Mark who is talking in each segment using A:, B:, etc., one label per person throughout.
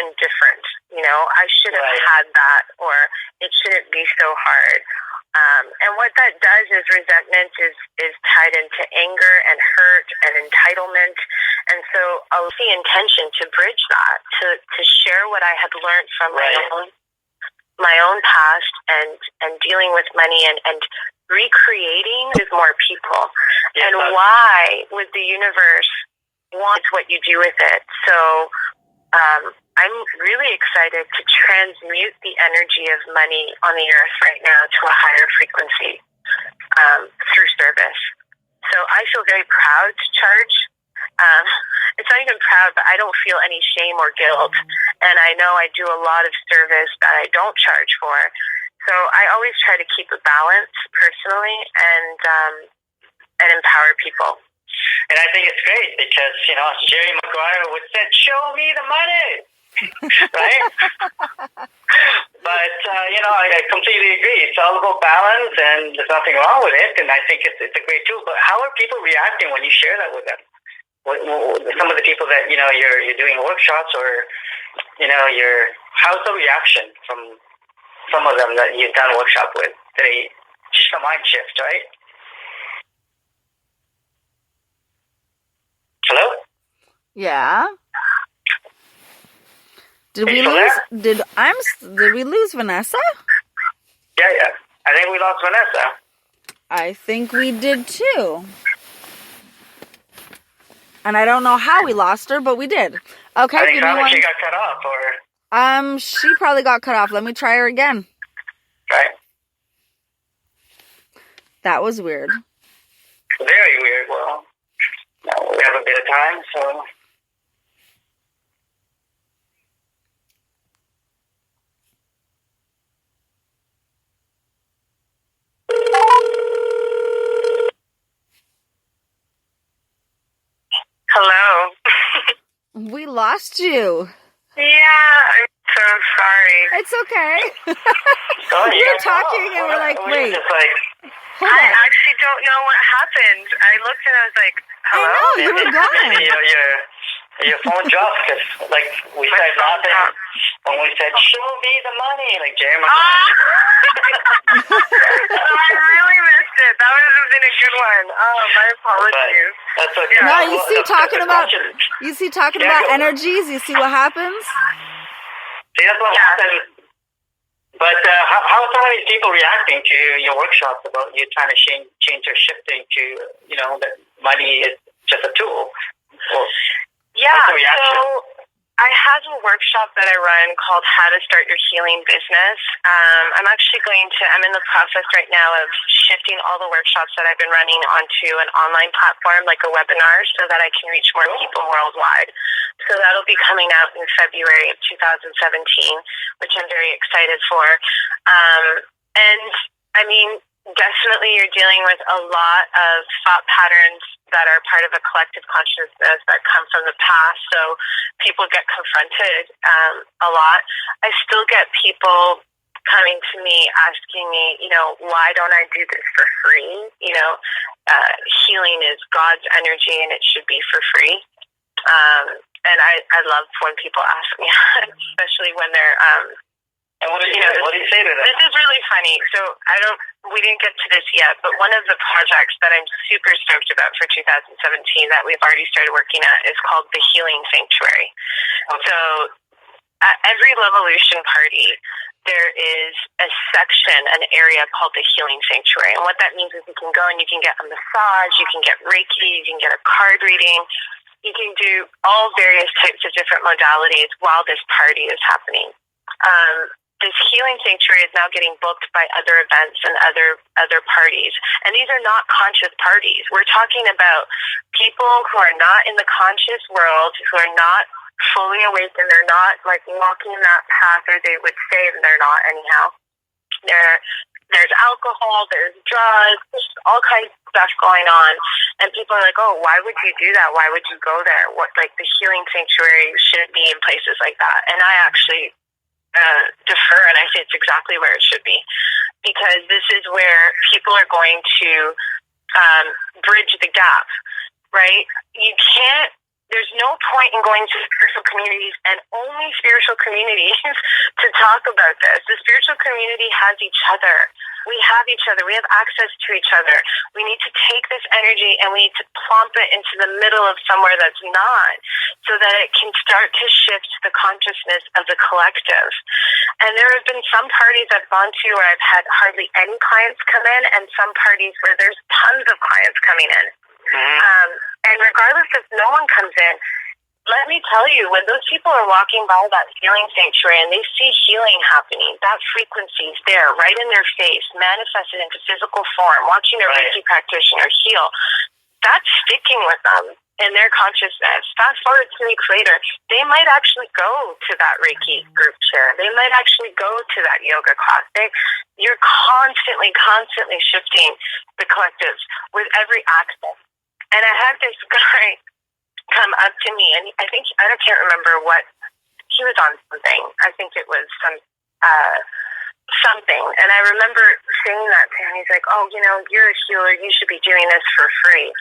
A: been different. I should have had that, or it shouldn't be so hard. And what that does is resentment is tied into anger and hurt and entitlement. And so I was the intention to bridge that, to share what I had learned from my own past and dealing with money and recreating with more people. Yeah, and why would the universe want what you do with it? So I'm really excited to transmute the energy of money on the earth right now to a higher frequency through service. So I feel very proud to charge. It's not even proud, but I don't feel any shame or guilt. And I know I do a lot of service that I don't charge for. So I always try to keep a balance personally and empower people.
B: And I think it's great because, as Jerry Maguire would say, show me the money, right? But, I completely agree. It's all about balance and there's nothing wrong with it. And I think it's a great tool. But how are people reacting when you share that with them? Some of the people that, you're doing workshops or, how's the reaction from some of them that you've done a workshop with? Just a mind shift, right? Hello?
C: Yeah. Did we lose Vanessa?
B: Yeah. I think we lost Vanessa.
C: I think we did too. And I don't know how we lost her, but we did. Okay,
B: I think she got cut off, or
C: she probably got cut off. Let me try her again.
B: Right.
C: That was weird.
B: Very weird. Well, we have a bit of time, so.
A: Hello.
C: We lost you.
A: Yeah, I'm so sorry.
C: It's okay.
B: Oh,
C: we were talking and we're like, wait.
A: I actually don't know what happened. I looked and I was like, hello?
C: I know, you were gone.
B: Your phone dropped because, we started laughing when we said, show me the money, like Jerry McGuire.
A: I really missed it. That would have been a good one. My apologies.
B: That's okay.
C: No, you see talking about energies, you see what happens?
B: See, that's what happens. But how are some of these people reacting to your workshops about you trying to change or shifting to, that money is just a tool? Well,
A: so I have a workshop that I run called How to Start Your Healing Business. I'm in the process right now of shifting all the workshops that I've been running onto an online platform, like a webinar, so that I can reach more people worldwide. So that'll be coming out in February of 2017, which I'm very excited for. Definitely you're dealing with a lot of thought patterns that are part of a collective consciousness that come from the past. So people get confronted a lot. I still get people coming to me asking me, why don't I do this for free? Healing is God's energy and it should be for free. And I love when people ask me that, especially when they're
B: and what do you say to them?
A: This is really funny. So we didn't get to this yet, but one of the projects that I'm super stoked about for 2017 that we've already started working at is called the Healing Sanctuary. Okay. So at every Levolution party, there is a section, an area called the Healing Sanctuary. And what that means is you can go and you can get a massage, you can get Reiki, you can get a card reading, you can do all various types of different modalities while this party is happening. This Healing Sanctuary is now getting booked by other events and other parties. And these are not conscious parties. We're talking about people who are not in the conscious world, who are not fully awakened. They're not walking that path, or they would say they're not anyhow. There's alcohol, there's drugs, there's all kinds of stuff going on. And people are like, oh, why would you do that? Why would you go there? The Healing Sanctuary shouldn't be in places like that. And I actually defer, and I say it's exactly where it should be, because this is where people are going to bridge the gap, right? You can't There's no point in going to spiritual communities and only spiritual communities to talk about this. The spiritual community has each other. We have each other. We have access to each other. We need to take this energy and we need to plump it into the middle of somewhere that's not, so that it can start to shift the consciousness of the collective. And there have been some parties I've gone to where I've had hardly any clients come in, and some parties where there's tons of clients coming in. And regardless if no one comes in, let me tell you, when those people are walking by that healing sanctuary and they see healing happening, that frequency is there, right in their face, manifested into physical form, watching a Reiki practitioner heal, that's sticking with them in their consciousness. Fast forward 2 weeks later, they might actually go to that Reiki group chair. They might actually go to that yoga class. You're constantly shifting the collective with every action. And I had this guy come up to me, and I can't remember what, he was on something. I think it was something. And I remember saying that to him. He's like, oh, you're a healer. You should be doing this for free.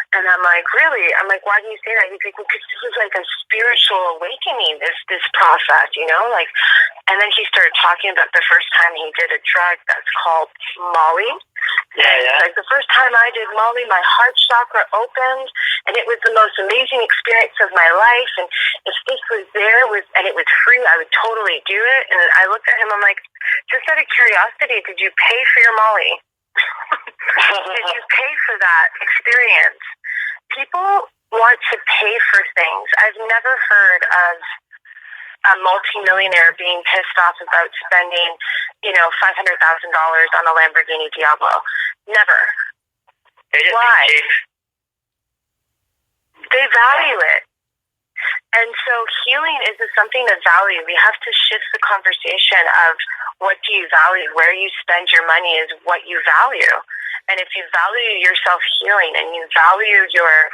A: And I'm like, really? I'm like, why do you say that? He's like, well, because this is like a spiritual awakening, this process, And then he started talking about the first time he did a drug that's called Molly. Yeah. Like, the first time I did Molly, my heart chakra opened, and it was the most amazing experience of my life. And if this was there, and it was free, I would totally do it. And I looked at him, I'm like, just out of curiosity, did you pay for your Molly? Did you pay for that experience? People want to pay for things. I've never heard of a multimillionaire being pissed off about spending, $500,000 on a Lamborghini Diablo. Never. Why? They value it. And so healing is something to value. We have to shift the conversation of what do you value? Where you spend your money is what you value. And if you value yourself healing, and you value your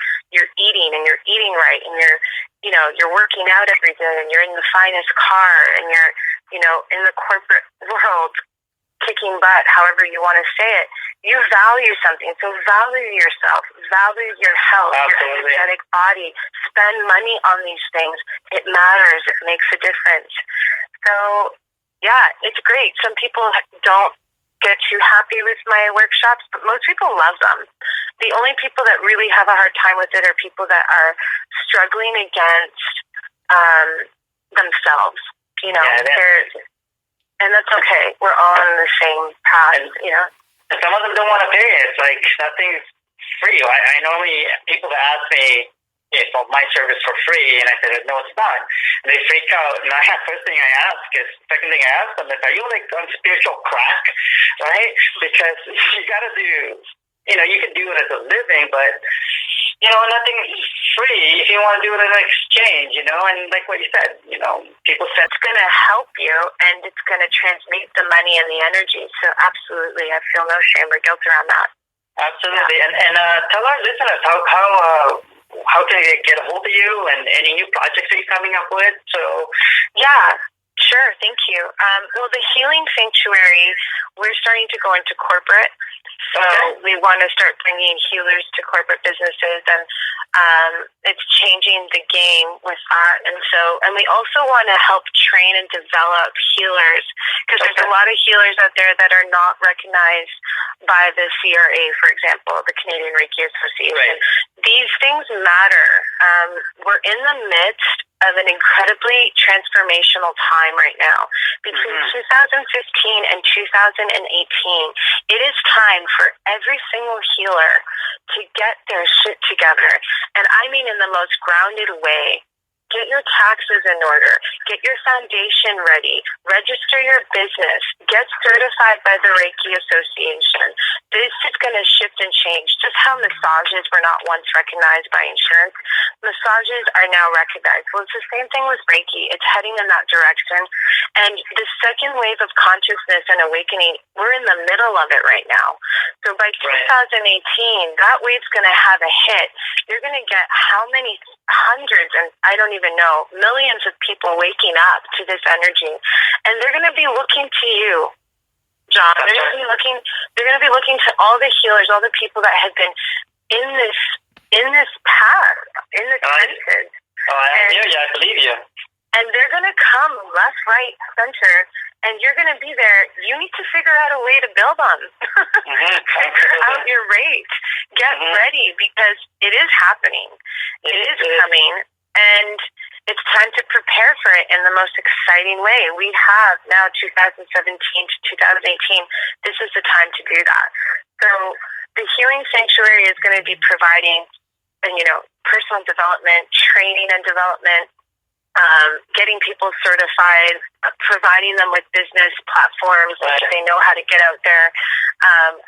A: eating, and you're eating right, and you're working out every day, and you're in the finest car, and you're in the corporate world kicking butt, however you want to say it, you value something. So value yourself, value your health, your energetic body, spend money on these things. It matters. It makes a difference. So yeah, it's great. Some people don't get too happy with my workshops, but most people love them. The only people that really have a hard time with it are people that are struggling against themselves. And that's okay. We're all on the same path,
B: And some of them don't want to pay. It's like nothing's free. I normally, people that ask me if my service for free, and I said, no, it's not. And they freak out. And second thing I ask them is, are you like on spiritual crack? Right? Because you got to do, you can do it as a living, but, nothing's free if you want to do it as an exchange, and like what you said, people said
A: it's going to help you, and it's going to transmute the money and the energy. So absolutely, I feel no shame or guilt around that.
B: Absolutely. Yeah. And tell our listeners how can they get a hold of you, and any new projects that you're coming up with? So
A: yeah. Sure, thank you. Well, the Healing Sanctuary, we're starting to go into corporate. So we want to start bringing healers to corporate businesses, and it's changing the game with that. And we also want to help train and develop healers, because there's a lot of healers out there that are not recognized by the CRA, for example, the Canadian Reiki Association. Right. These things matter. We're in the midst of an incredibly transformational time right now. Between 2015 and 2018, it is time for every single healer to get their shit together. And I mean in the most grounded way. Get your taxes in order. Get your foundation ready. Register your business. Get certified by the Reiki Association. This is going to shift and change. Just how massages were not once recognized by insurance, massages are now recognized. Well, it's the same thing with Reiki. It's heading in that direction. And the second wave of consciousness and awakening, we're in the middle of it right now. So by 2018, that wave's going to have a hit. You're going to get how many hundreds, and I don't even know, millions of people waking up to this energy, and they're going to be looking to you, John. They're going to be looking to all the healers, all the people that have been in in this path, in the trenches.
B: I hear you. I believe you.
A: And they're going to come left, right, center, and you're going to be there. You need to figure out a way to build on. Figure out your rate. Get ready, because it is happening. It is coming, and it's time to prepare for it in the most exciting way. We have now 2017 to 2018. This is the time to do that. So the Healing Sanctuary is going to be providing, personal development, training and development, getting people certified, providing them with business platforms so they know how to get out there,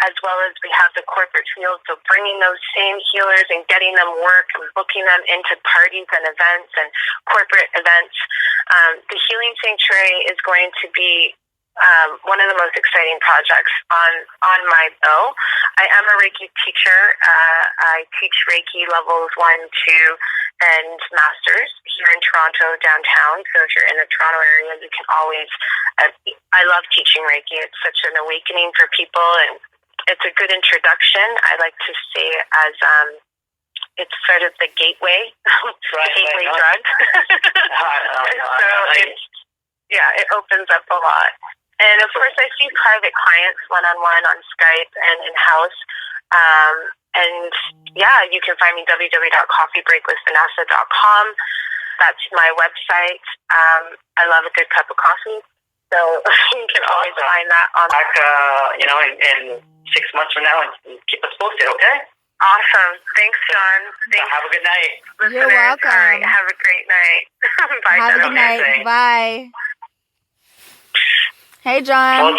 A: as well as we have the corporate field, so bringing those same healers and getting them work and booking them into parties and events and corporate events. The Healing Sanctuary is going to be one of the most exciting projects on my bill. I am a Reiki teacher. I teach Reiki levels 1, 2, and masters here in Toronto downtown. So if you're in the Toronto area, you can always, I love teaching Reiki. It's such an awakening for people, and it's a good introduction. I like to see it as, it's sort of the gateway, the gateway drug. It opens up a lot. And of course, I see private clients one-on-one on Skype and in-house. And you can find me www.coffeebreakwithvanessa.com. That's my website. I love a good cup of coffee, so you can always find that on.
B: Back, in 6 months from now, and keep us posted, okay?
A: Awesome. Thanks, John. Thanks.
B: Have a good night.
C: You're welcome.
A: All right, have a great night. Bye.
C: Have a good night. Bye. Hey, John.
B: Well,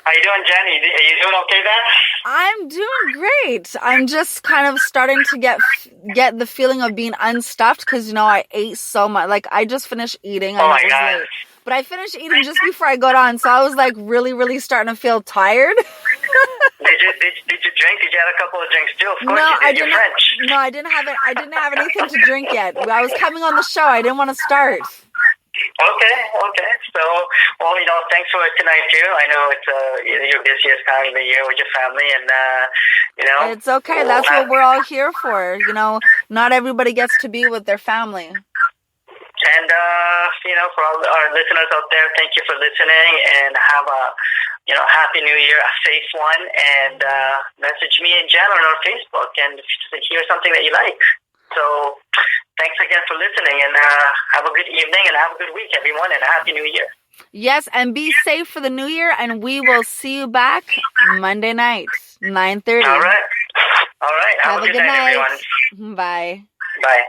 B: how you doing, Jenny? Are you doing okay there?
C: I'm doing great. I'm just kind of starting to get the feeling of being unstuffed because, I ate so much. Like, I just finished eating.
B: Oh, my God.
C: Late. But I finished eating just before I got on, so I was, like, really, really starting to feel tired.
B: Did you drink? Did you have a couple of drinks, too? Of course
C: No,
B: you did. You're French.
C: No, I didn't have anything to drink yet. I was coming on the show. I didn't want to start.
B: Okay. So, thanks for tonight too. I know it's your busiest time of the year with your family, and
C: it's okay. That's what we're all here for. Not everybody gets to be with their family.
B: And for all our listeners out there, thank you for listening, and have a happy New Year, a safe one, and message me and Jen on our Facebook, and hear something that you like. So, thanks again for listening, and have a good evening, and have a good week, everyone, and a happy New Year.
C: Yes, and be safe for the New Year, and we will see you back Monday night, 9:30.
B: All right. Have a good night, everyone.
C: Bye.
B: Bye.